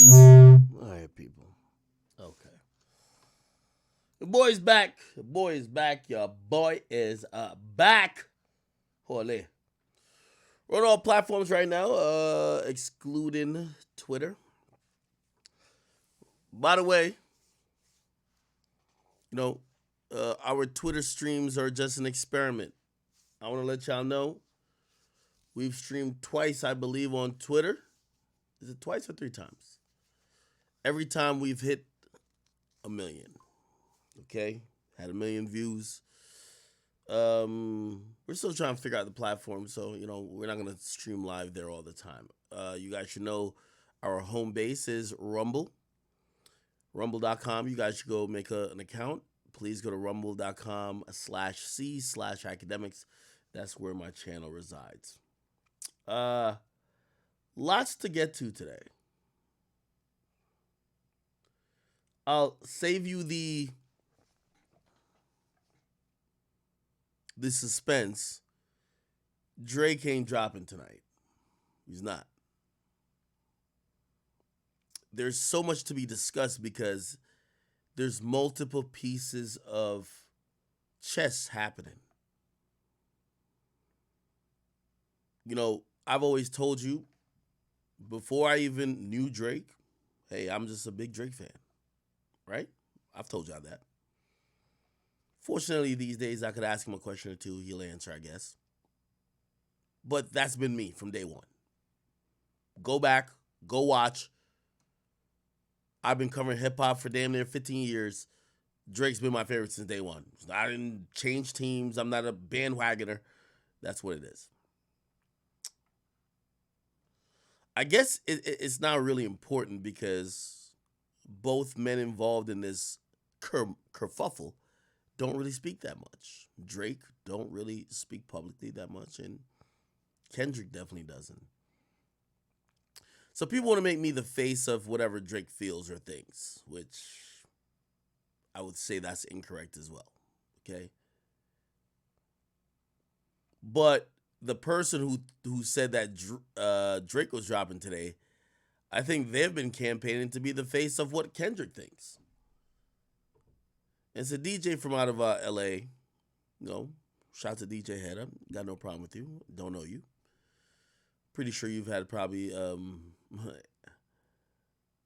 All right, people. Okay. The boy's back. The boy is back. Your boy is back. Holy. We're on all platforms right now, excluding Twitter. By the way, you know, our Twitter streams are just an experiment. I want to let y'all know we've streamed twice, I believe, on Twitter. Is it twice or three times? Every time we've hit a million. Okay, had a million views. We're still trying to figure out the platform, so we're not gonna stream live there all the time. You guys should know our home base is Rumble, rumble.com. You guys should go make an account. Please go to rumble.com/c/academics. That's where my channel resides. Uh, Lots to get to today. I'll save you the suspense. Drake ain't dropping tonight. He's not. There's so much to be discussed because there's multiple pieces of chess happening. I've always told you before I even knew Drake, hey, I'm just a big Drake fan, right? I've told y'all that. Fortunately, these days I could ask him a question or two, he'll answer, I guess. But that's been me from day one. Go back, go watch. I've been covering hip hop for damn near 15 years. Drake's been my favorite since day one. I didn't change teams. I'm not a bandwagoner. That's what it is. I guess it's not really important because both men involved in this kerfuffle don't really speak that much. Drake don't really speak publicly that much, and Kendrick definitely doesn't. So people want to make me the face of whatever Drake feels or thinks, which I would say that's incorrect as well. Okay. But the person who said that Drake was dropping today, I think they've been campaigning to be the face of what Kendrick thinks. It's a DJ from out of LA. Shout out to DJ Head. I got no problem with you. Don't know you. Pretty sure you've had probably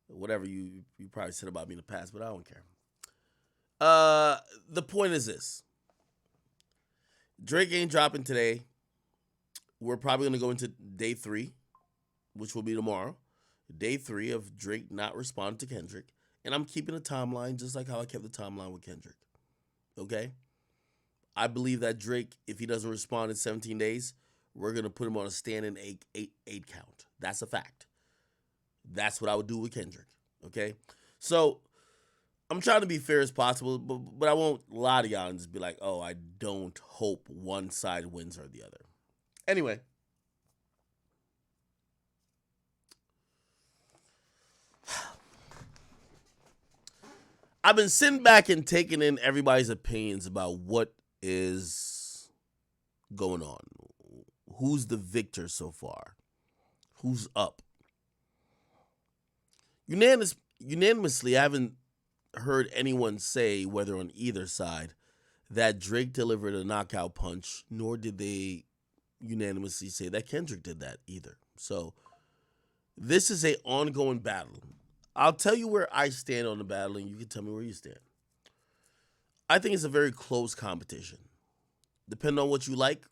whatever you probably said about me in the past, but I don't care. The point is this: Drake ain't dropping today. We're probably gonna go into day 3, which will be tomorrow. Day 3 of Drake not responding to Kendrick, and I'm keeping a timeline just like how I kept the timeline with Kendrick. Okay. I believe that Drake, if he doesn't respond in 17 days, we're gonna put him on a standing eight count. That's a fact. That's what I would do with Kendrick. Okay. So I'm trying to be fair as possible, but I won't lie to y'all and just be like, oh, I don't hope one side wins or the other. Anyway. I've been sitting back and taking in everybody's opinions about what is going on. Who's the victor so far? Who's up? Unanimously, I haven't heard anyone say, whether on either side, that Drake delivered a knockout punch, nor did they unanimously say that Kendrick did that either. So this is an ongoing battle. I'll tell you where I stand on the battle, and you can tell me where you stand. I think it's a very close competition. Depending on what you like,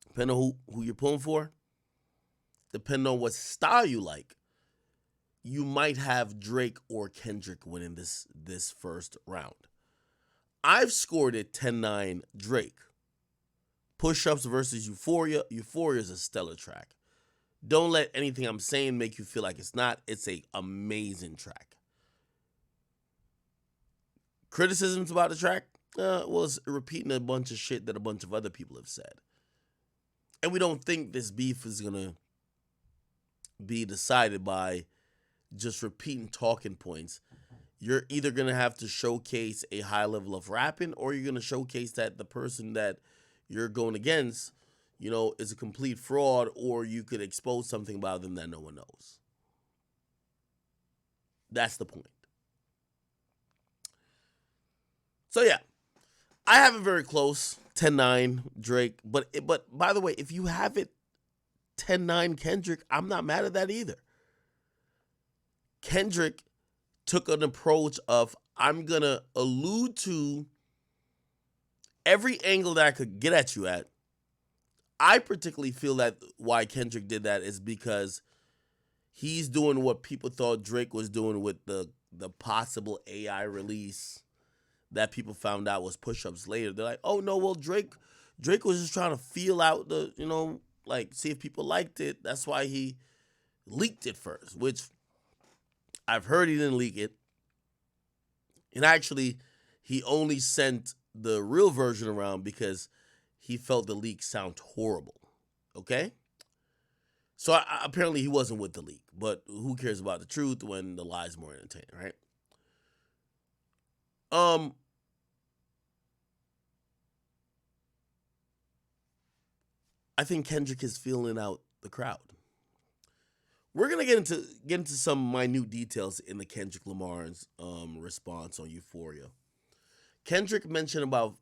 depending on who you're pulling for, depending on what style you like, you might have Drake or Kendrick winning this first round. I've scored it 10-9 Drake. Push-Ups versus Euphoria. Euphoria is a stellar track. Don't let anything I'm saying make you feel like it's not. It's an amazing track. Criticisms about the track? Well, it's repeating a bunch of shit that a bunch of other people have said. And we don't think this beef is going to be decided by just repeating talking points. You're either going to have to showcase a high level of rapping, or you're going to showcase that the person that you're going against, is a complete fraud, or you could expose something about them that no one knows. That's the point. So yeah, I have it very close, 10-9 Drake. But by the way, if you have it 10-9 Kendrick, I'm not mad at that either. Kendrick took an approach of, I'm gonna allude to every angle that I could get at you at. I particularly feel that why Kendrick did that is because he's doing what people thought Drake was doing with the possible AI release that people found out was push-ups later. They're like, oh no, well Drake was just trying to feel out the, like see if people liked it. That's why he leaked it first, which I've heard he didn't leak it. And actually, he only sent the real version around because he felt the leak sound horrible. Okay? So apparently he wasn't with the leak, but who cares about the truth when the lie's more entertaining, right? I think Kendrick is feeling out the crowd. We're gonna get into some minute details in the Kendrick Lamar's response on Euphoria. Kendrick mentioned about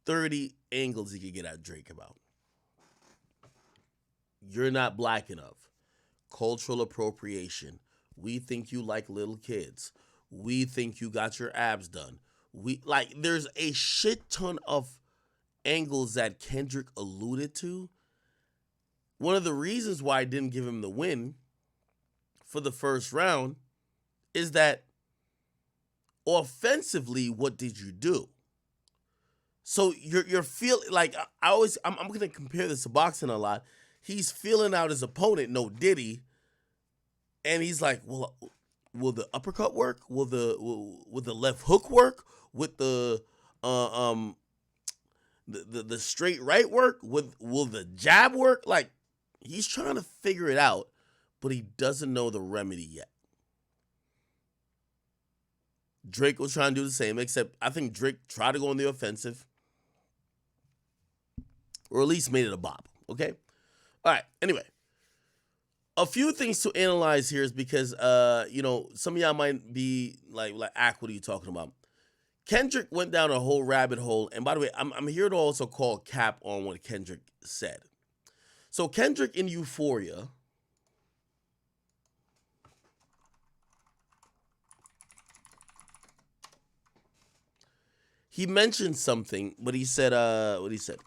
30 angles he could get at Drake about. You're not black enough. Cultural appropriation. We think you like little kids. We think you got your abs done. There's a shit ton of angles that Kendrick alluded to. One of the reasons why I didn't give him the win for the first round is that offensively, what did you do? So you're feeling like I'm gonna compare this to boxing a lot. He's feeling out his opponent, no Diddy, and he's like, well, will the uppercut work? Will the left hook work? With the straight right work? Will the jab work? Like, he's trying to figure it out, but he doesn't know the remedy yet. Drake was trying to do the same, except I think Drake tried to go on the offensive, or at least made it a bop. Okay? All right. Anyway, a few things to analyze here is because, some of y'all might be like, what are you talking about? Kendrick went down a whole rabbit hole. And by the way, I'm here to also call cap on what Kendrick said. So Kendrick in Euphoria, he mentioned something, but he said, what he said?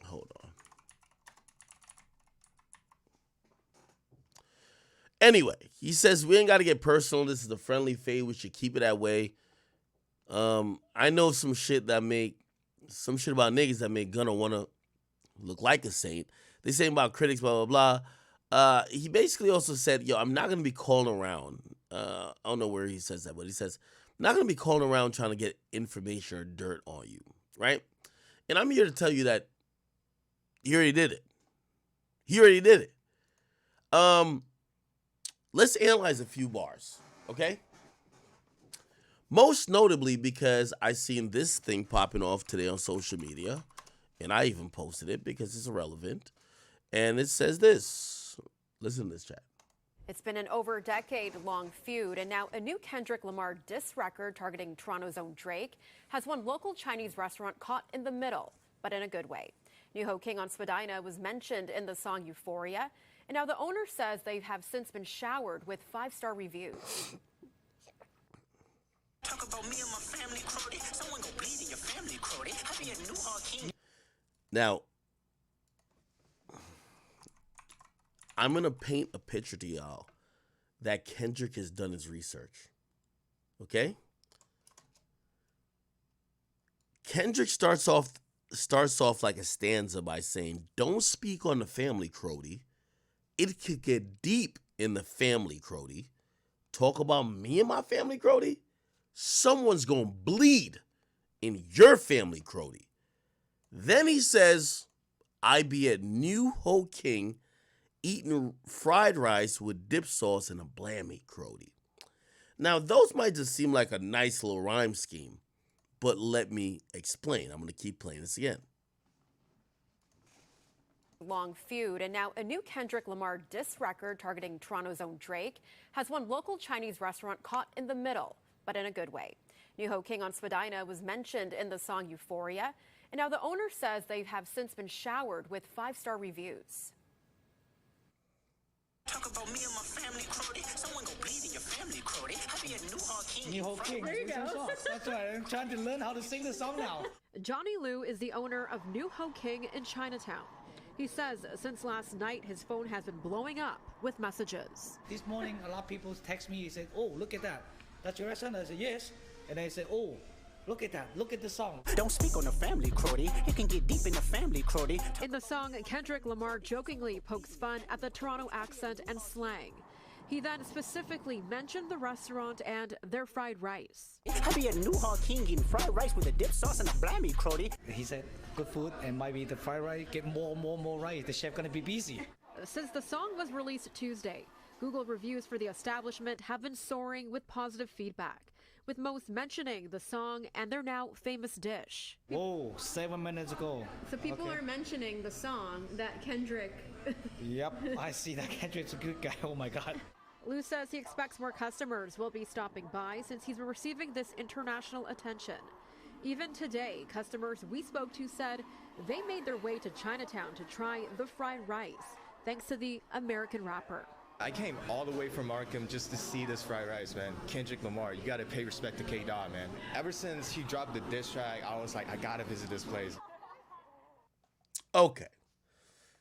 Hold on. Anyway, he says we ain't got to get personal. This is a friendly fade. We should keep it that way. I know some shit about niggas that make Gunna wanna look like a saint. They say about critics, blah blah blah. He basically also said, "Yo, I'm not gonna be calling around." I don't know where he says that, but he says, "I'm not gonna be calling around trying to get information or dirt on you, right?" And I'm here to tell you that he already did it. Let's analyze a few bars, okay? Most notably because I seen this thing popping off today on social media, and I even posted it because it's relevant. And it says this. Listen to this, chat. It's been an over decade-long feud, and now a new Kendrick Lamar diss record targeting Toronto's own Drake has one local Chinese restaurant caught in the middle, but in a good way. New Ho King on Spadina was mentioned in the song Euphoria, and now the owner says they have since been showered with 5-star reviews. Talk about me and my family, Crody. Someone go bleed in your family, Crody. I be a New Ho King. Now, I'm going to paint a picture to y'all that Kendrick has done his research. Okay? Kendrick starts off like a stanza by saying, "Don't speak on the family, Crody. It could get deep in the family, Crody. Talk about me and my family, Crody. Someone's going to bleed in your family, Crody." Then he says, "I be at New Ho King eating fried rice with dip sauce and a blammy, Crody." Now, those might just seem like a nice little rhyme scheme, But let me explain. I'm going to keep playing this again. Long feud, and now a new Kendrick Lamar diss record targeting Toronto's own Drake has one local Chinese restaurant caught in the middle, but in a good way. New Ho King on Spadina was mentioned in the song Euphoria, and now the owner says they have since been showered with 5-star reviews. Talk about me and my family, Crody. Someone go bleed in your family, Crody. I be a new Hawk King. New Hope King. There you go. That's right. I'm trying to learn how to sing the song now. Johnny Liu is the owner of New Ho King in Chinatown. He says since last night, his phone has been blowing up with messages. This morning, a lot of people text me. He said, "Oh, look at that. That's your restaurant?" I said, "Yes." And they said, "Oh, look at that. Look at the song." Don't speak on the family, Crody. It can get deep in the family, Crody. In the song, Kendrick Lamar jokingly pokes fun at the Toronto accent and slang. He then specifically mentioned the restaurant and their fried rice. I be a new Hawk King eating fried rice with a dip sauce and a blammy, Crody. He said, "Good food and might be the fried rice. Get more rice. The chef gonna be busy." Since the song was released Tuesday, Google reviews for the establishment have been soaring with positive feedback, with most mentioning the song and their now famous dish. Whoa, 7 minutes ago. So people are mentioning the song that Kendrick. Yep, I see that Kendrick's a good guy. Oh my God. Liu says he expects more customers will be stopping by since he's been receiving this international attention. Even today, customers we spoke to said they made their way to Chinatown to try the fried rice, thanks to the American rapper. I came all the way from Markham just to see this fried rice, man. Kendrick Lamar, you gotta pay respect to K-Dot, man. Ever since he dropped the diss track, I was like, I gotta visit this place. Okay.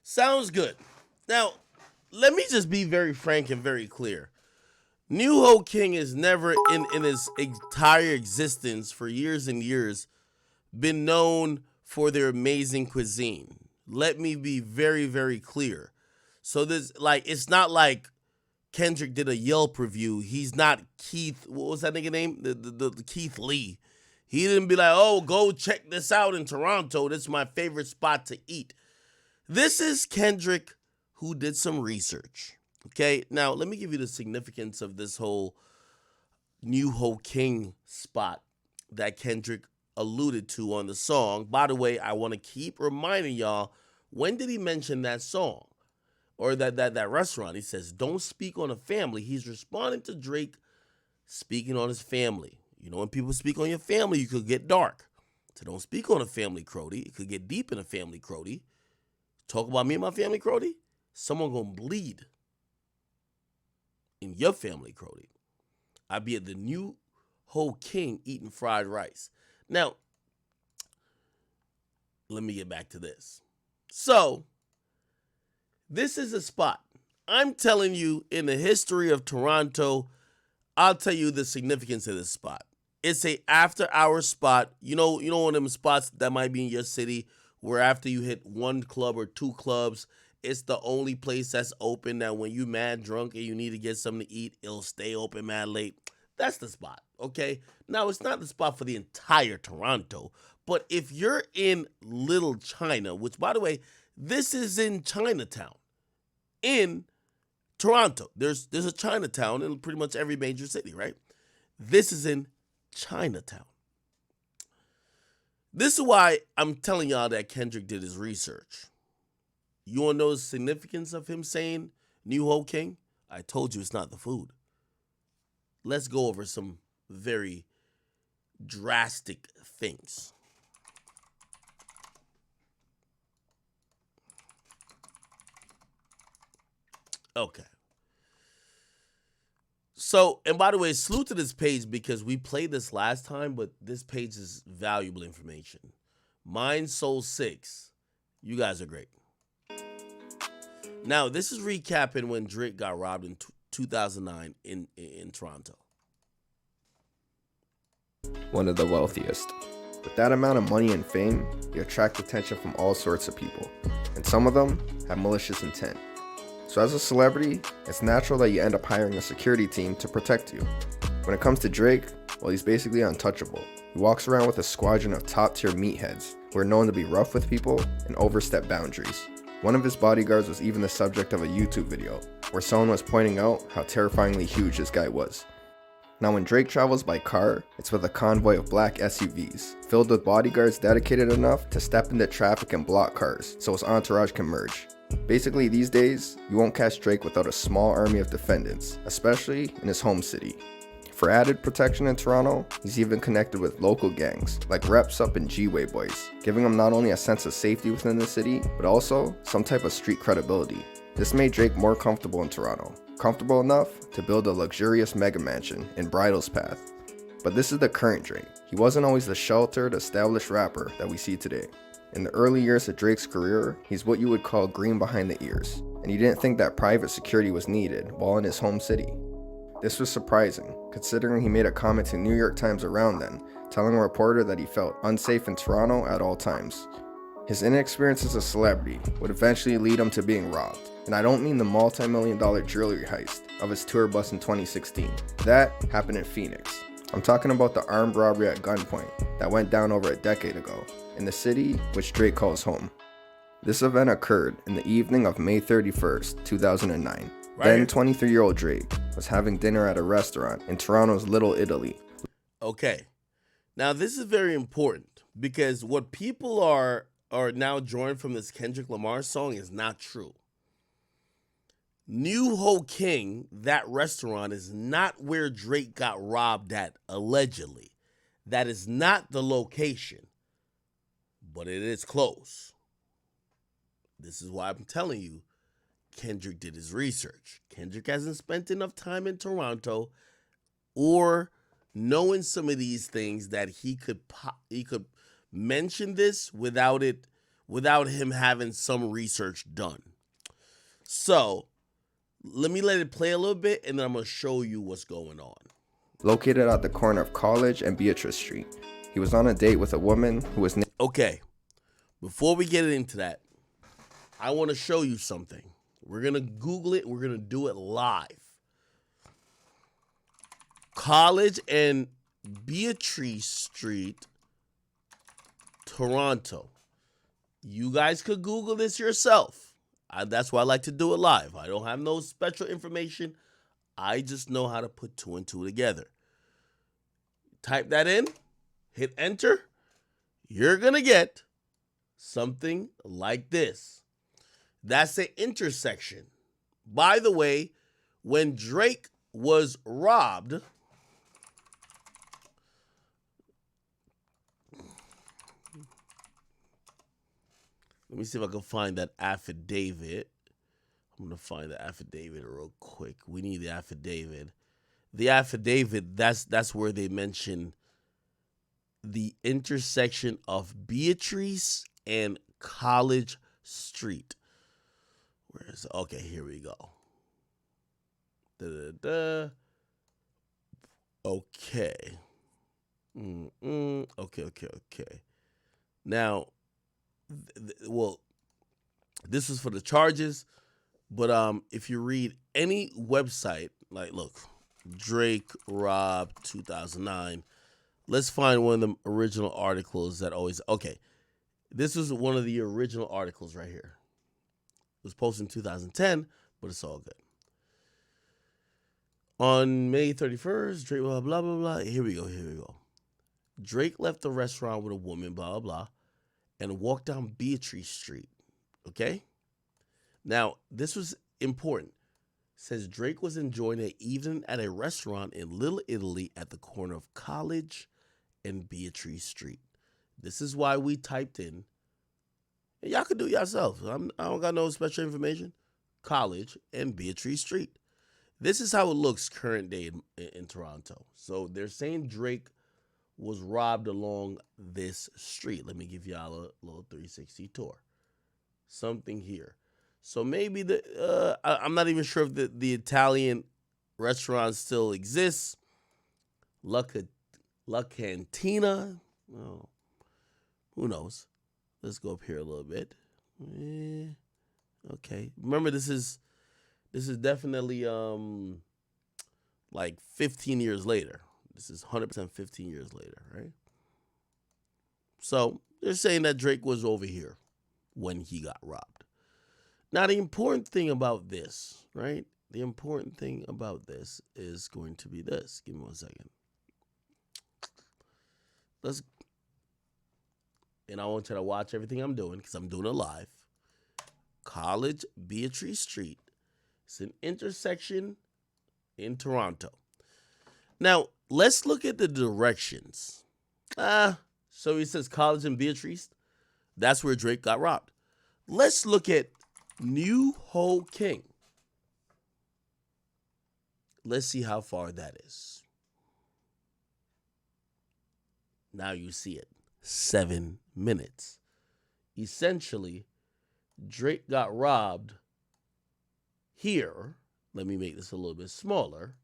Sounds good. Now, let me just be very frank and very clear. New Ho King has never in his entire existence for years and years been known for their amazing cuisine. Let me be very, very clear. So this, like, it's not like Kendrick did a Yelp review. He's not Keith, what was that nigga name? The Keith Lee. He didn't be like, oh, go check this out in Toronto. This is my favorite spot to eat. This is Kendrick who did some research. Okay, now let me give you the significance of this whole New Ho King spot that Kendrick alluded to on the song. By the way, I want to keep reminding y'all, when did he mention that song or that restaurant? He says, don't speak on a family. He's responding to Drake speaking on his family. You know, when people speak on your family, you could get dark. So don't speak on a family, Crody. It could get deep in a family, Crody. Talk about me and my family, Crody. Someone gonna bleed in your family, Crody. I be at the New Ho King eating fried rice. Now, let me get back to this. So, this is a spot. I'm telling you, in the history of Toronto, I'll tell you the significance of this spot. It's a after-hour spot. You know one of them spots that might be in your city where after you hit one club or two clubs, it's the only place that's open that when you mad drunk and you need to get something to eat, it'll stay open mad late. That's the spot, okay? Now, it's not the spot for the entire Toronto, but if you're in Little China, which, by the way, this is in Chinatown, in Toronto. There's a Chinatown in pretty much every major city, right? This is in Chinatown. This is why I'm telling y'all that Kendrick did his research. You want to know the significance of him saying New Ho King? I told you it's not the food. Let's go over some very drastic things. Okay. So, and by the way, salute to this page because we played this last time, but this page is valuable information. Mind Soul 6. You guys are great. Now, this is recapping when Drake got robbed in 2009 in Toronto. One of the wealthiest. With that amount of money and fame, you attract attention from all sorts of people, and some of them have malicious intent. So as a celebrity, it's natural that you end up hiring a security team to protect you. When it comes to Drake, well, he's basically untouchable. He walks around with a squadron of top-tier meatheads who are known to be rough with people and overstep boundaries. One of his bodyguards was even the subject of a YouTube video where someone was pointing out how terrifyingly huge this guy was. Now when Drake travels by car, it's with a convoy of black SUVs, filled with bodyguards dedicated enough to step into traffic and block cars so his entourage can merge. Basically these days, you won't catch Drake without a small army of defendants, especially in his home city. For added protection in Toronto, he's even connected with local gangs like Reps Up and G-Way Boys, giving him not only a sense of safety within the city, but also some type of street credibility. This made Drake more comfortable in Toronto, comfortable enough to build a luxurious mega mansion in Bridles Path. But this is the current Drake. He wasn't always the sheltered, established rapper that we see today. In the early years of Drake's career, he's what you would call green behind the ears, and he didn't think that private security was needed while in his home city. This was surprising, considering he made a comment to New York Times around then, telling a reporter that he felt unsafe in Toronto at all times. His inexperience as a celebrity would eventually lead him to being robbed, and I don't mean the multi-million-dollar jewelry heist of his tour bus in 2016. That happened in Phoenix. I'm talking about the armed robbery at gunpoint that went down over a decade ago, in the city which Drake calls home. This event occurred in the evening of May 31st, 2009. Then 23-year-old Drake was having dinner at a restaurant in Toronto's Little Italy. Okay. Now, this is very important because what people are now drawing from this Kendrick Lamar song is not true. New Ho King, that restaurant, is not where Drake got robbed at, allegedly. That is not the location, but it is close. This is why I'm telling you, Kendrick did his research. Kendrick hasn't spent enough time in Toronto or knowing some of these things that he could mention this without him having some research done. So let it play a little bit, and then I'm going to show you what's going on. Located at the corner of College and Beatrice Street. He was on a date with a woman who was Okay, before we get into that, I want to show you something. We're going to Google it. We're going to do it live. College and Beatrice Street, Toronto. You guys could Google this yourself. That's why I like to do it live. I don't have no special information. I just know how to put two and two together. Type that in. Hit enter. You're going to get something like this. That's the intersection. By the way, when Drake was robbed, let me see if I can find that affidavit. I'm going to find the affidavit real quick. We need the affidavit. The affidavit, that's where they mention the intersection of Beatrice and College Street. Okay, here we go. Okay. Okay. Now, this is for the charges, but if you read any website, like, look, Drake robbed 2009. Let's find one of the original articles that always, okay. This is one of the original articles right here. It was posted in 2010, but it's all good. On May 31st, Drake, blah, blah, blah, blah. Here we go. Drake left the restaurant with a woman, blah, blah, blah, and walked down Beatrice Street. Okay? Now, this was important. It says Drake was enjoying an evening at a restaurant in Little Italy at the corner of College and Beatrice Street. This is why we typed in, and y'all can do it yourself. I don't got no special information. College and Beatrice Street. This is how it looks current day in Toronto. So they're saying Drake was robbed along this street. Let me give y'all a little 360 tour. Something here. So maybe I'm not even sure if the Italian restaurant still exists. La Cantina. Oh, who knows? Let's go up here a little bit. Okay. Remember, this is definitely like 15 years later. This is 100% 15 years later, right? So they're saying that Drake was over here when he got robbed. Now, the important thing about this, right, the important thing about this is going to be this. Give me 1 second. And I want you to watch everything I'm doing because I'm doing it live. College Beatrice Street. It's an intersection in Toronto. Now, let's look at the directions. So he says College and Beatrice. That's where Drake got robbed. Let's look at New Ho King. Let's see how far that is. Now you see it. 7 minutes. Essentially, Drake got robbed here. Let me make this a little bit smaller.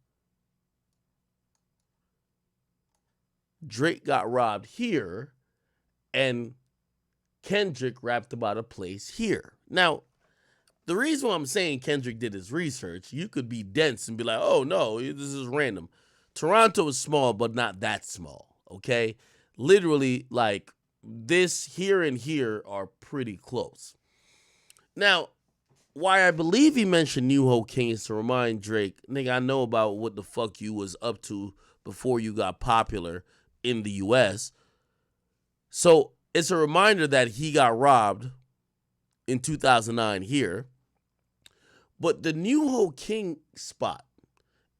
Drake got robbed here, and Kendrick rapped about a place here. Now, the reason why I'm saying Kendrick did his research, you could be dense and be like, oh, no, this is random. Toronto is small, but not that small, okay? Literally, like, this here and here are pretty close. Now, why I believe he mentioned New Ho King is to remind Drake, nigga, I know about what the fuck you was up to before you got popular in the U.S. So it's a reminder that he got robbed in 2009 here. But the New Ho King spot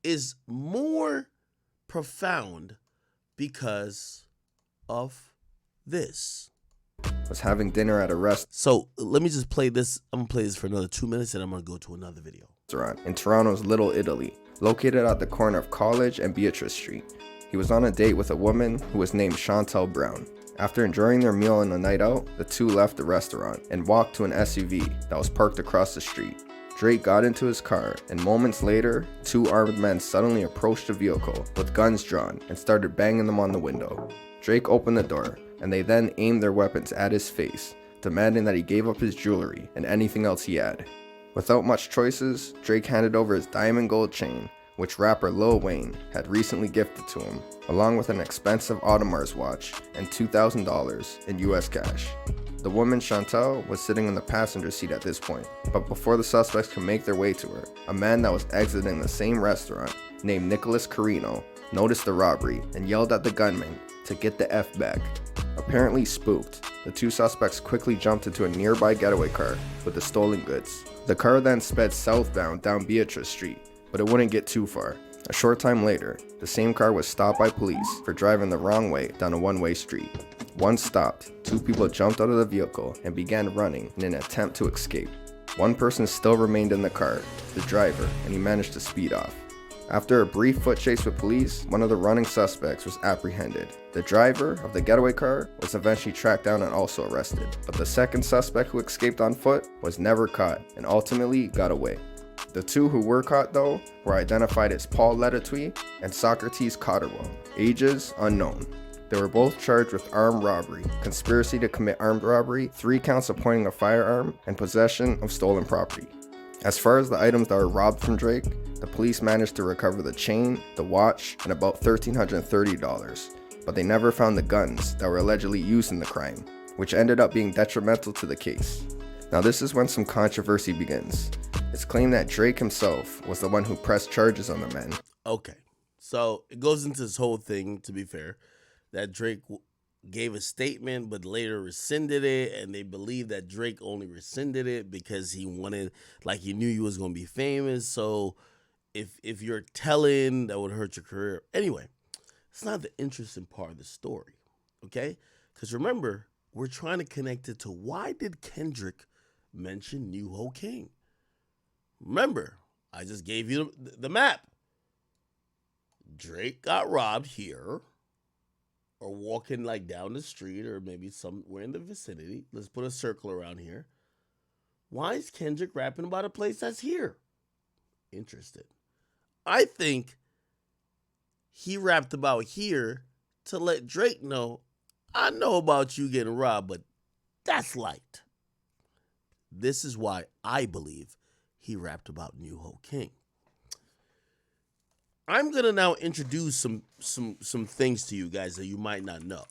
is more profound because of this. Was having dinner at a So let me just play this. I'm going to play this for another 2 minutes and I'm going to go to another video. restaurant in Toronto's Little Italy, located at the corner of College and Beatrice Street. He was on a date with a woman who was named Chantel Brown. After enjoying their meal and a night out, the two left the restaurant and walked to an SUV that was parked across the street. Drake got into his car, and moments later, two armed men suddenly approached the vehicle with guns drawn and started banging them on the window. Drake opened the door, and they then aimed their weapons at his face, demanding that he gave up his jewelry and anything else he had. Without much choices, Drake handed over his diamond gold chain, which rapper Lil Wayne had recently gifted to him, along with an expensive Audemars watch and $2,000 in US cash. The woman Chantel was sitting in the passenger seat at this point, but before the suspects could make their way to her, a man that was exiting the same restaurant, named Nicholas Carino, noticed the robbery and yelled at the gunman to get the F back. Apparently spooked, the two suspects quickly jumped into a nearby getaway car with the stolen goods. The car then sped southbound down Beatrice Street, but it wouldn't get too far. A short time later, the same car was stopped by police for driving the wrong way down a one-way street. Once stopped, two people jumped out of the vehicle and began running in an attempt to escape. One person still remained in the car, the driver, and he managed to speed off. After a brief foot chase with police, one of the running suspects was apprehended. The driver of the getaway car was eventually tracked down and also arrested, but the second suspect who escaped on foot was never caught and ultimately got away. The two who were caught, though, were identified as Paul Letatui and Socrates Cotterwell, ages unknown. They were both charged with armed robbery, conspiracy to commit armed robbery, 3 counts of pointing a firearm, and possession of stolen property. As far as the items that were robbed from Drake, the police managed to recover the chain, the watch, and about $1,330, but they never found the guns that were allegedly used in the crime, which ended up being detrimental to the case. Now this is when some controversy begins. It's claimed that Drake himself was the one who pressed charges on the men. Okay, so it goes into this whole thing, to be fair, that Drake gave a statement but later rescinded it, and they believe that Drake only rescinded it because he wanted, like, he knew he was going to be famous. So if you're telling, that would hurt your career. Anyway, it's not the interesting part of the story, okay? Because remember, we're trying to connect it to why did Kendrick mention New Ho King? Remember, I just gave you the map. Drake got robbed here, or walking like down the street, or maybe somewhere in the vicinity. Let's put a circle around here. Why is Kendrick rapping about a place that's here? Interested. I think he rapped about here to let Drake know, I know about you getting robbed, but that's light. This is why I believe he rapped about New Ho King. I'm gonna now introduce some things to you guys that you might not know.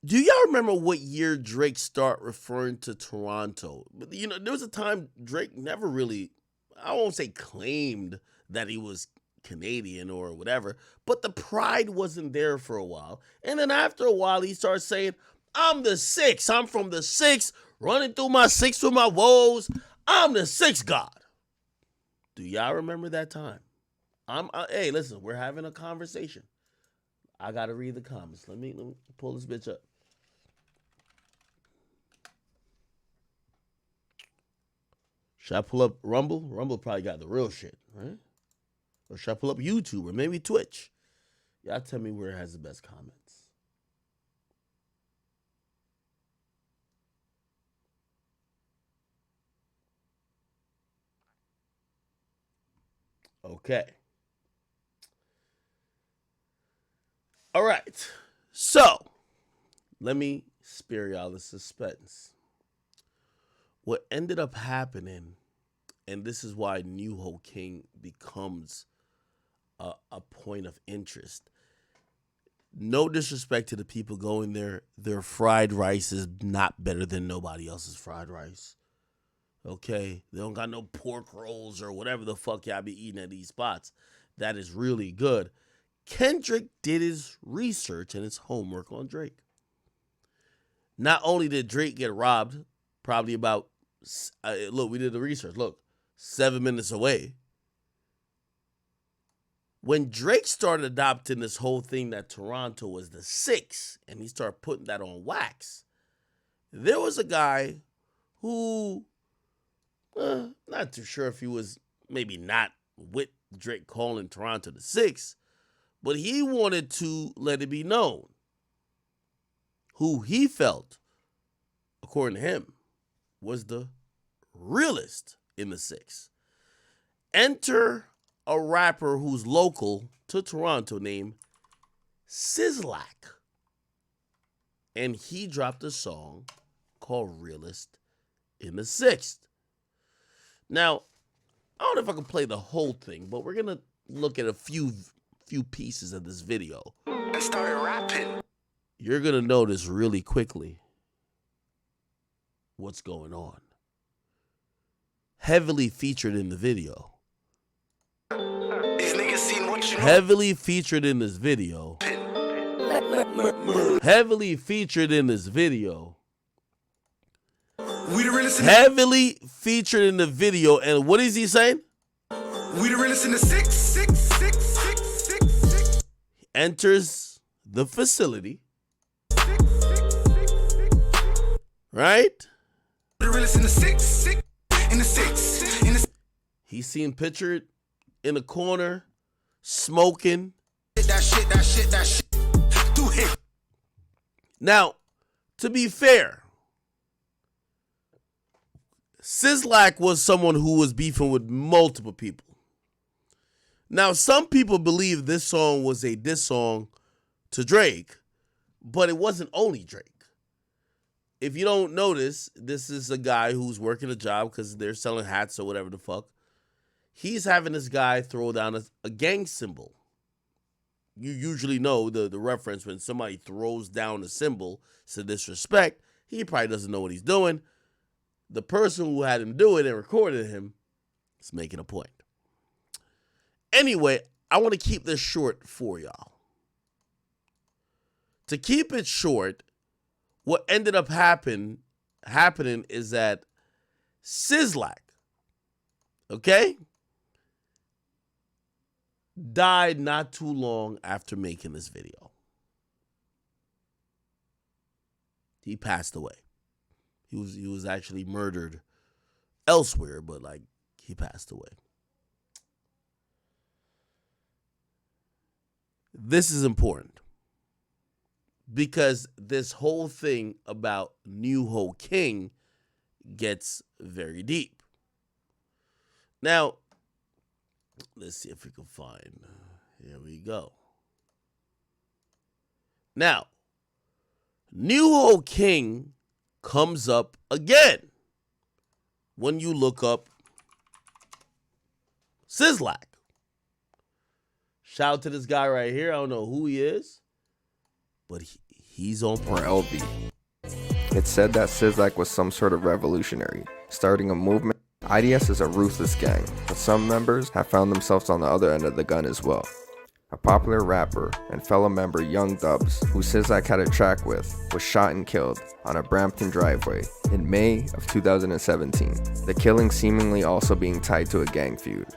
Do y'all remember what year Drake started referring to Toronto? You know, there was a time Drake never really, I won't say claimed that he was Canadian or whatever, but the pride wasn't there for a while. And then after a while, he started saying, I'm the six. I'm from the six, running through my six with my woes. I'm the six god. Do y'all remember that time? Hey, listen, we're having a conversation. I got to read the comments. Let me pull this bitch up. Should I pull up Rumble? Rumble probably got the real shit, right? Or should I pull up YouTube or maybe Twitch? Y'all tell me where it has the best comments. Okay. All right. So, let me spare y'all the suspense. What ended up happening, and this is why New Ho King becomes a point of interest. No disrespect to the people going there. Their fried rice is not better than nobody else's fried rice. Okay? They don't got no pork rolls or whatever the fuck y'all be eating at these spots. That is really good. Kendrick did his research and his homework on Drake. Not only did Drake get robbed, probably about, look, we did the research. Look, 7 minutes away. When Drake started adopting this whole thing that Toronto was the six, and he started putting that on wax, there was a guy who, not too sure if he was maybe not with Drake calling Toronto the six, but he wanted to let it be known who he felt, according to him, was the realest in the six. Enter a rapper who's local to Toronto named Sizzlack. And he dropped a song called Realist in the Sixth. Now, I don't know if I can play the whole thing, but we're going to look at a few pieces of this video. And started rapping. You're going to notice really quickly what's going on. Heavily featured in the video. These niggas seen what you know. Heavily featured in this video. Heavily featured in this video. We the realest in Heavily featured in the video. And what is he saying? We the realest in the six. Enters the facility. Right? The realest in the six. In the six. He's seen pictured in the corner, smoking. That shit. Do hit. Now, to be fair, Sizzlack was someone who was beefing with multiple people. Now, some people believe this song was a diss song to Drake, but it wasn't only Drake. If you don't notice, this is a guy who's working a job because they're selling hats or whatever the fuck. He's having this guy throw down a gang symbol. You usually know the reference when somebody throws down a symbol to disrespect. He probably doesn't know what he's doing. The person who had him do it and recorded him is making a point. Anyway, I want to keep this short for y'all. To keep it short, what ended up happening is that Sizzlack, okay, died not too long after making this video. He passed away. He was actually murdered elsewhere, but like he passed away. This is important because this whole thing about New Ho King gets very deep. Now, let's see if we can find. Here we go. Now, New Ho King comes up again when you look up Sizzlack. Shout out to this guy right here. I don't know who he is. but he's on or point. LV. It's said that Sizzlack was some sort of revolutionary, starting a movement. IDS is a ruthless gang, but some members have found themselves on the other end of the gun as well. A popular rapper and fellow member Young Dubs, who Sizzlack had a track with, was shot and killed on a Brampton driveway in May of 2017. The killing seemingly also being tied to a gang feud.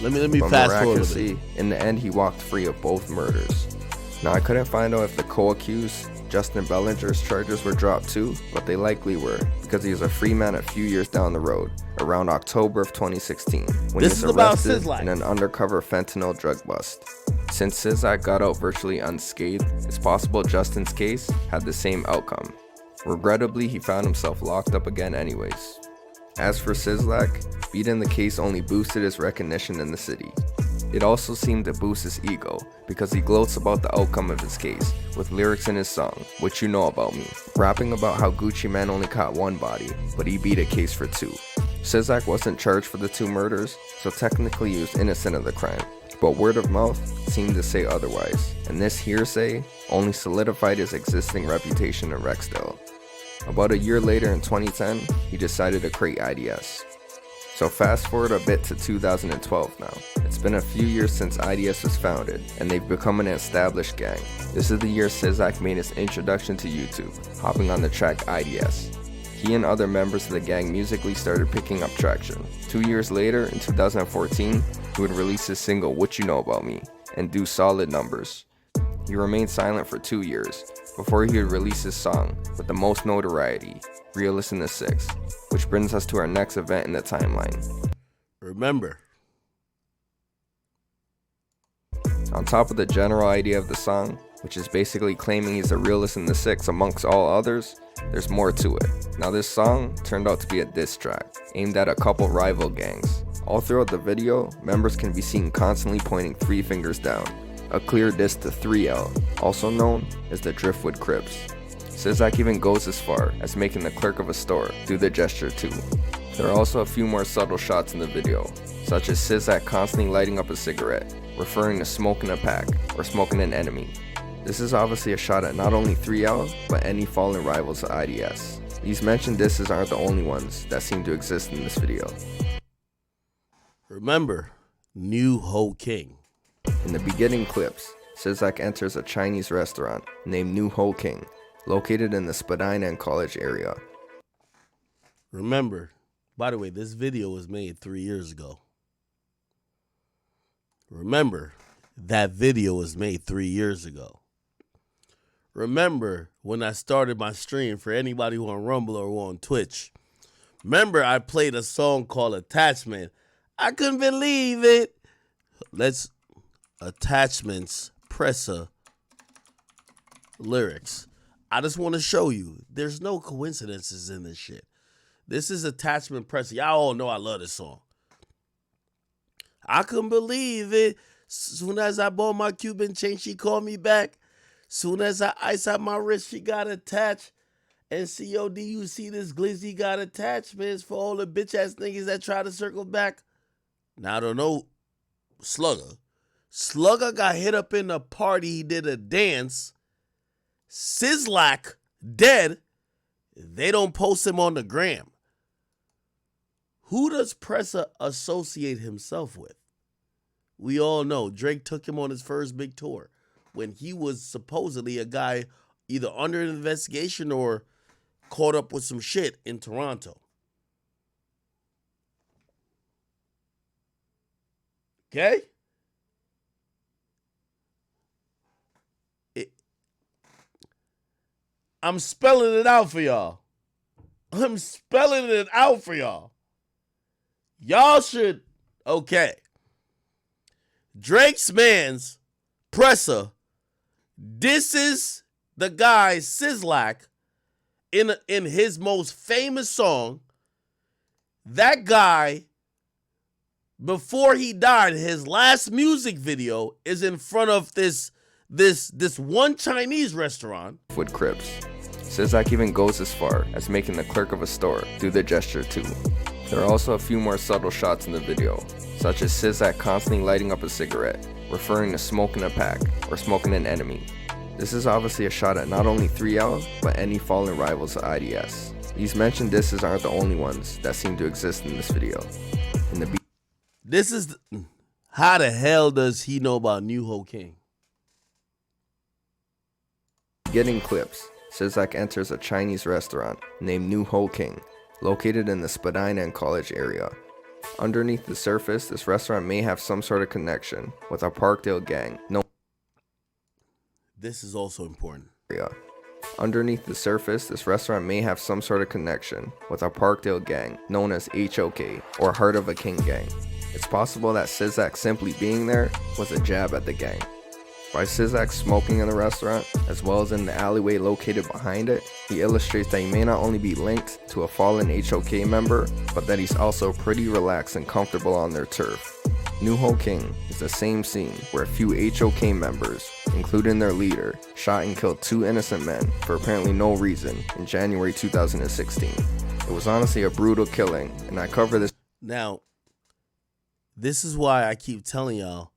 Let me But fast forward a bit. miraculously, in the end, he walked free of both murders. Now, I couldn't find out if the co-accused, Justin Bellinger's charges were dropped too, but they likely were, because he was a free man a few years down the road, around October of 2016, when This he is was about arrested Sizzlack. in an undercover fentanyl drug bust. Since Sizzlack got out virtually unscathed, it's possible Justin's case had the same outcome. Regrettably, he found himself locked up again anyways. As for Sizzlack, beating the case only boosted his recognition in the city. It also seemed to boost his ego, because he gloats about the outcome of his case, with lyrics in his song, What You Know About Me, rapping about how Gucci Mane only caught one body, but he beat a case for two. Sizzlack wasn't charged for the two murders, so technically he was innocent of the crime, but word of mouth seemed to say otherwise, and this hearsay only solidified his existing reputation in Rexdale. About a year later in 2010, he decided to create IDS. So fast forward a bit to 2012 now. It's been a few years since IDS was founded, and they've become an established gang. This is the year Sizzlack made his introduction to YouTube, hopping on the track IDS. He and other members of the gang musically started picking up traction. 2 years later, in 2014, he would release his single What You Know About Me, and do solid numbers. He remained silent for 2 years, before he would release his song with the most notoriety, Realist in the Six, which brings us to our next event in the timeline. Remember, On top of the general idea of the song, which is basically claiming he's the realest in the six amongst all others, there's more to it. Now this song turned out to be a diss track, aimed at a couple rival gangs. All throughout the video, members can be seen constantly pointing 3 fingers down, a clear diss to 3L, also known as the Driftwood Crips. Sizzlack even goes as far as making the clerk of a store do the gesture too. There are also a few more subtle shots in the video, such as Sizzlack constantly lighting up a cigarette, referring to smoking a pack or smoking an enemy. This is obviously a shot at not only 3L, but any fallen rivals to IDS. These mentioned disses aren't the only ones that seem to exist in this video. remember, New Ho King. In the beginning clips, Sizzlack enters a Chinese restaurant named New Ho King, located in the Spadina and College area. Remember, by the way, this video was made 3 years ago. Remember, that video was made 3 years ago. Remember when I started my stream, for anybody who on Rumble or on Twitch. Remember I played a song called Attachment. I couldn't believe it. Let's Attachments Presser lyrics. I just want to show you there's no coincidences in this shit. This is Attachment Presser. Y'all all know I love this song. I couldn't believe it. Soon as I bought my Cuban chain, she called me back. Soon as I ice out my wrist, she got attached. And COD, you see this glizzy got attachments for all the bitch ass niggas that try to circle back. Now I don't know Slugger. Slugger got hit up in a party. He did a dance. Sizzlack dead. They don't post him on the gram. Who does Presser associate himself with? We all know Drake took him on his first big tour when he was supposedly a guy either under an investigation or caught up with some shit in Toronto. Okay? I'm spelling it out for y'all. I'm spelling it out for y'all. Y'all should, okay. Drake's man's Presser disses the guy Sizzlack in his most famous song. That guy, before he died, his last music video is in front of this one Chinese restaurant. With Crips. Sizzlack even goes as far as making the clerk of a store do the gesture too. There are also a few more subtle shots in the video, such as Sizzlack constantly lighting up a cigarette, referring to smoking a pack or smoking an enemy. This is obviously a shot at not only 3L, but any fallen rivals of IDS. These mentioned disses aren't the only ones that seem to exist in this video. In the This is how the hell does he know about New Ho King? beginning clips, Sizak enters a Chinese restaurant named New Ho King, located in the Spadina and College area. Underneath the surface, this restaurant may have some sort of connection with a Parkdale gang. This is also important. Underneath the surface, this restaurant may have some sort of connection with a Parkdale gang known as HOK, or Heart of a King gang. It's possible that Sizak simply being there was a jab at the gang. By Sizak smoking in the restaurant, as well as in the alleyway located behind it, he illustrates that he may not only be linked to a fallen HOK member, but that he's also pretty relaxed and comfortable on their turf. New Ho King is the same scene where a few HOK members, including their leader, shot and killed 2 innocent men for apparently no reason in January 2016. It was honestly a brutal killing, and I cover this. Now, this is why I keep telling y'all,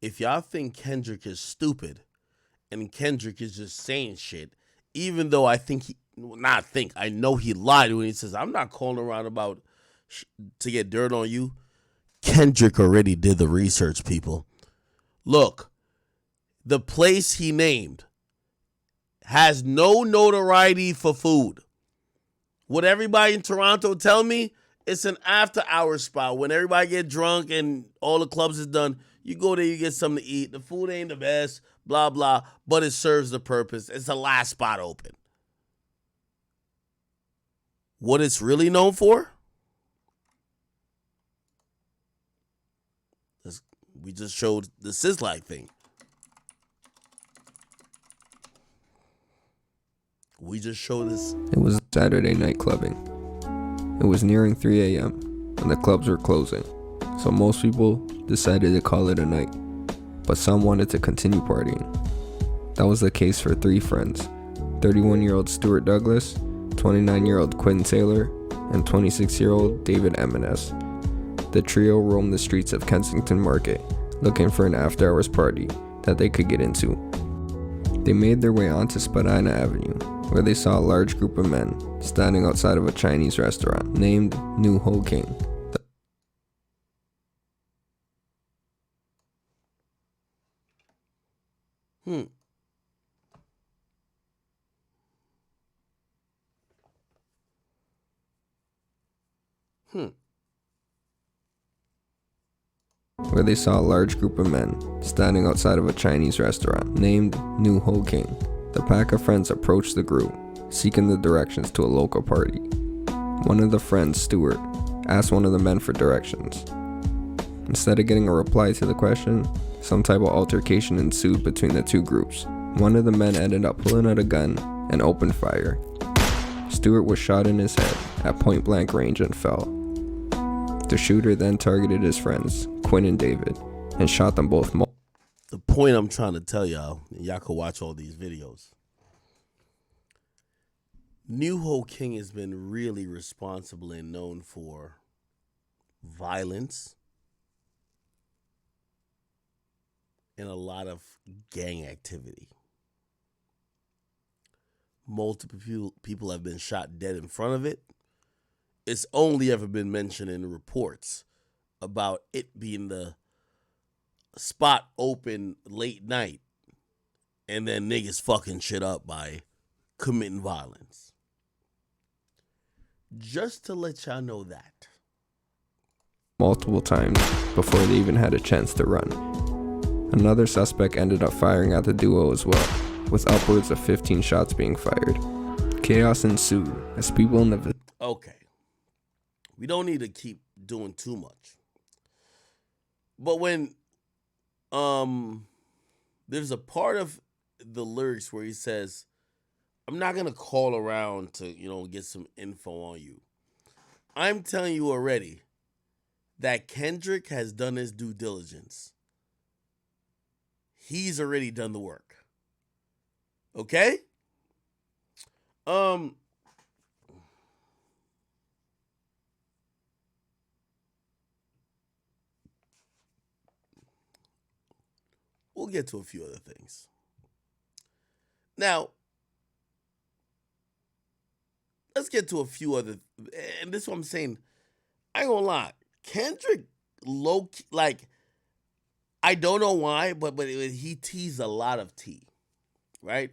if y'all think Kendrick is stupid and Kendrick is just saying shit, even though I know he lied when he says, I'm not calling around about to get dirt on you. Kendrick already did the research, people. Look, the place he named has no notoriety for food. What everybody in Toronto tell me, it's an after-hour spot. When everybody get drunk and all the clubs is done, you go there, you get something to eat. The food ain't the best, blah, blah, but it serves the purpose. It's the last spot open. What it's really known for? We just showed the Sizzlack thing. We just showed this. It was Saturday night clubbing. It was nearing 3 a.m. and the clubs were closing, so most people decided to call it a night, but some wanted to continue partying. That was the case for 3 friends, 31-year-old Stuart Douglas, 29-year-old Quentin Taylor, and 26-year-old David Emines. The trio roamed the streets of Kensington Market, looking for an after-hours party that they could get into. They made their way onto Spadina Avenue, where they saw a large group of men standing outside of a Chinese restaurant named New Ho King. Where they saw a large group of men standing outside of a Chinese restaurant named New Ho King. The pack of friends approached the group, seeking the directions to a local party. One of the friends, Stuart, asked one of the men for directions. Instead of getting a reply to the question, some type of altercation ensued between the 2 groups. One of the men ended up pulling out a gun and opened fire. Stuart was shot in his head at point blank range and fell. The shooter then targeted his friends, Quinn and David, and shot them both. The point I'm trying to tell y'all, and y'all can watch all these videos. New Ho King has been really responsible and known for violence and a lot of gang activity. Multiple people have been shot dead in front of it. It's only ever been mentioned in reports about it being the spot open late night and then niggas fucking shit up by committing violence. Just to let y'all know that. Multiple times before they even had a chance to run. Another suspect ended up firing at the duo as well, with upwards of 15 shots being fired. Chaos ensued as people in the... Okay. We don't need to keep doing too much. But when there's a part of the lyrics where he says, I'm not going to call around to, get some info on you. I'm telling you already that Kendrick has done his due diligence. He's already done the work. Okay? We'll get to a few other things. Now, let's get to a few other, and this is what I'm saying. I ain't gonna lie. Kendrick low key, like, I don't know why, but he teased a lot of tea, right?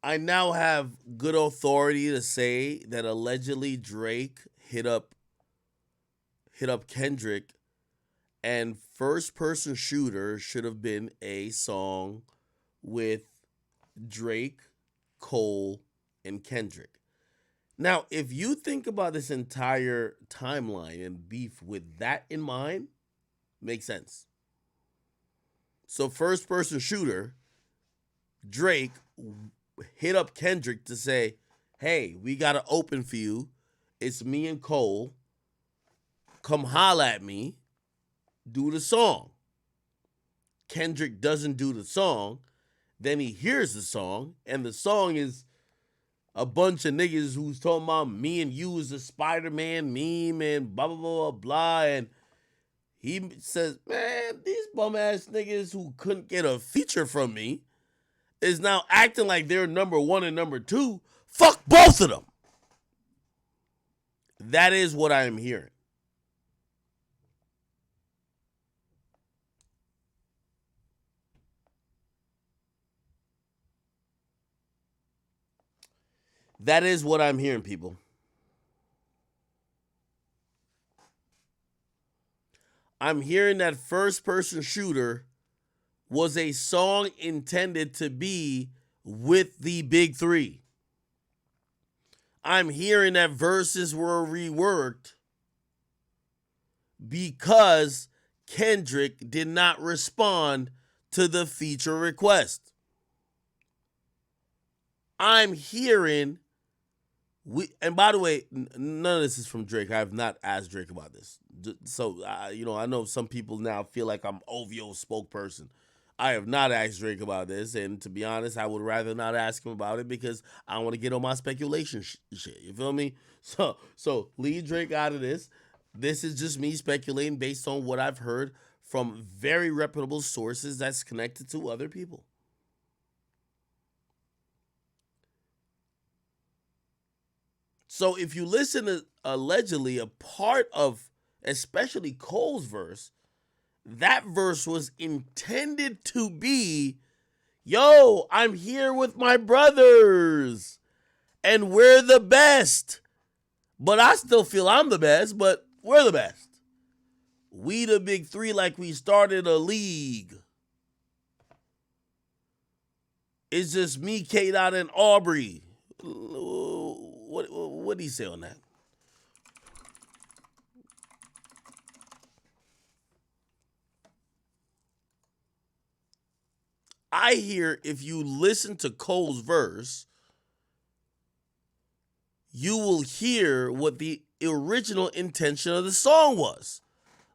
I now have good authority to say that allegedly Drake hit up Kendrick, and First Person Shooter should have been a song with Drake, Cole, and Kendrick. Now, if you think about this entire timeline and beef with that in mind, makes sense. So, First Person Shooter, Drake hit up Kendrick to say, hey, we got an open for you. It's me and Cole. Come holla at me. Do the song. Kendrick doesn't do the song. Then he hears the song, and the song is a bunch of niggas who's talking about me and you is a Spider-Man meme and blah, blah, blah, blah, blah. And he says, man, these bum-ass niggas who couldn't get a feature from me is now acting like they're number one and number two. Fuck both of them. That is what I am hearing. That is what I'm hearing, people. I'm hearing that First Person Shooter was a song intended to be with the big three. I'm hearing that verses were reworked because Kendrick did not respond to the feature request. I'm hearing, and by the way, none of this is from Drake. I have not asked Drake about this. So, I know some people now feel like I'm OVO spokesperson. I have not asked Drake about this, and to be honest, I would rather not ask him about it because I don't want to get on my speculation shit. You feel me? So leave Drake out of this. This is just me speculating based on what I've heard from very reputable sources that's connected to other people. So if you listen to allegedly a part of especially Cole's verse, that verse was intended to be, yo, I'm here with my brothers and we're the best. But I still feel I'm the best, but we're the best. We the big three like we started a league. It's just me, K-Dot, and Aubrey. What did he say on that? I hear if you listen to Cole's verse, you will hear what the original intention of the song was.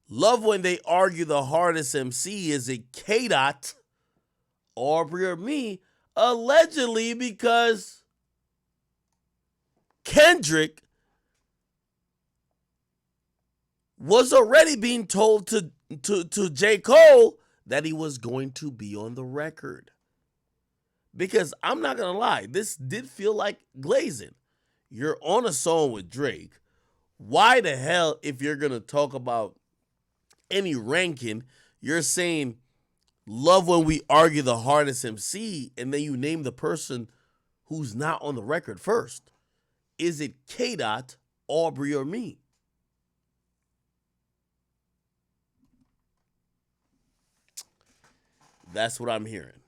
Love when they argue the hardest MC, is it K-Dot, Aubrey, or me? Allegedly because Kendrick was already being told to J. Cole that he was going to be on the record. Because I'm not going to lie, this did feel like glazing. You're on a song with Drake. Why the hell, if you're going to talk about any ranking, you're saying, love when we argue the hardest MC, and then you name the person who's not on the record first? Is it K-Dot, Aubrey, or me? That's what I'm hearing.